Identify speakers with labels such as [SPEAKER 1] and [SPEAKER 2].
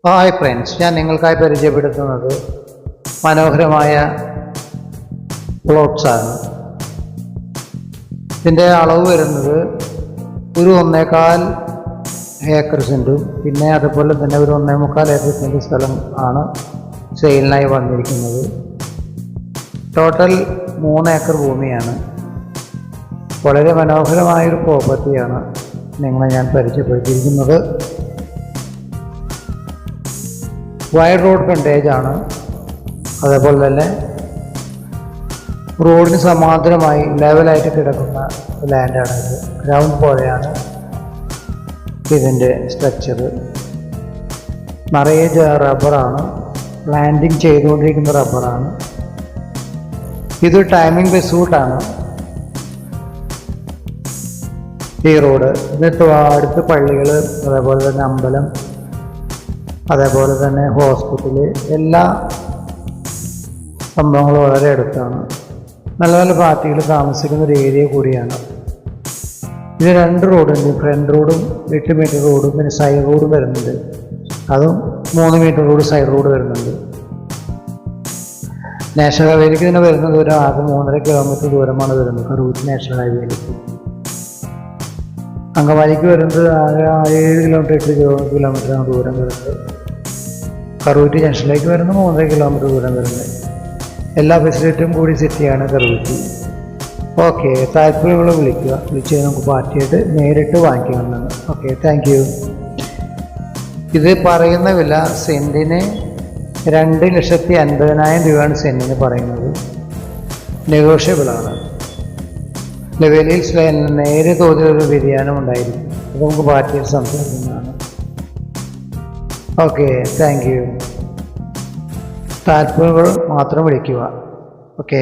[SPEAKER 1] Hi friends, ഞാൻ നിങ്ങൾക്കായി പരിചയപ്പെടുത്തുന്നത് മനോഹരമായ പ്ലോട്ട്സാണ്. ഇതിൻ്റെ അളവ് വരുന്നത് ഒരു 1.25 ഏക്കർ സെൻറ്റും പിന്നെ അതുപോലെ തന്നെ ഒരു 1.25 ഏക്കർ സെൻറ്റ് സ്ഥലം ആണ് സെയിലിനായി വന്നിരിക്കുന്നത്. ടോട്ടൽ 3 ഏക്കർ ഭൂമിയാണ്. വളരെ മനോഹരമായൊരു പ്രോപ്പർട്ടിയാണ് നിങ്ങളെ ഞാൻ പരിചയപ്പെടുത്തിയിരിക്കുന്നത്. വൈഡ് റോഡ് ഫ്രണ്ടേജ് ആണ്. അതേപോലെ തന്നെ റോഡിന് സമാന്തരമായി ലെവലായിട്ട് കിടക്കുന്ന ലാൻഡാണ് ഇത്. ഗ്രൗണ്ട് പോലെയാണ് ഇതിൻ്റെ സ്ട്രക്ചർ. നിറയെ റബ്ബറാണ്, പ്ലാന്റിങ് ചെയ്തുകൊണ്ടിരിക്കുന്ന റബ്ബറാണ്. ഇത് ടൈമിംഗ് റിസോർട്ടാണ് ഈ റോഡ്. ഇതിന് അടുത്ത് പള്ളികൾ, അതേപോലെ തന്നെ അമ്പലം, അതേപോലെ തന്നെ ഹോസ്പിറ്റല്, എല്ലാ സംഭവങ്ങളും വളരെ അടുത്താണ്. നല്ല നല്ല പാർട്ടികൾ താമസിക്കുന്ന ഒരു ഏരിയ കൂടിയാണ്. ഇത് 2 റോഡുണ്ട്. ഫ്രണ്ട് റോഡും 8 മീറ്റർ റോഡും പിന്നെ സൈഡ് റോഡും വരുന്നുണ്ട്. അതും 3 മീറ്റർ റോഡ് സൈഡ് റോഡ് വരുന്നുണ്ട്. നാഷണൽ ഹൈവേയിലേക്ക് തന്നെ വരുന്ന ദൂരം ആകെ 3.5 കിലോമീറ്റർ ദൂരമാണ് വരുന്നത് കറൂറ്റ് നാഷണൽ ഹൈവേയിലേക്ക്. അങ്കമാലിക്ക് വരുന്നത് ആകെ 7 കിലോമീറ്റർ 8 കിലോമീറ്ററാണ് ദൂരം വരുന്നത്. കറൂറ്റ് ജംഗ്ഷനിലേക്ക് വരുന്നത് 3.5 കിലോമീറ്റർ ദൂരം വരുന്നത്. എല്ലാ ഫെസിലിറ്റിയും കൂടി സിറ്റിയാണ് കറൂറ്റ്. ഓക്കെ, താല്പര്യമുള്ള വിളിച്ച് നമുക്ക് പാർട്ടിയായിട്ട് നേരിട്ട് വാങ്ങിക്കാവുന്നതാണ്. Okay, thank U. ഇത് പറയുന്ന വില സെൻറ്റിന് 2,50,000 രൂപയാണ് സെൻറ്റിന് പറയുന്നത്. നെഗോഷ്യബിളാണ്. ലെവലിൽ നേരിയ തോതിലൊരു വ്യതിയാനം ഉണ്ടായിരിക്കും. അത് നമുക്ക് പാർട്ടിയായിട്ട് സംസാരിക്കുന്നതാണ്. Okay, thank you. താല്പര്യങ്ങൾ മാത്രം വിളിക്കുക. ഓക്കെ.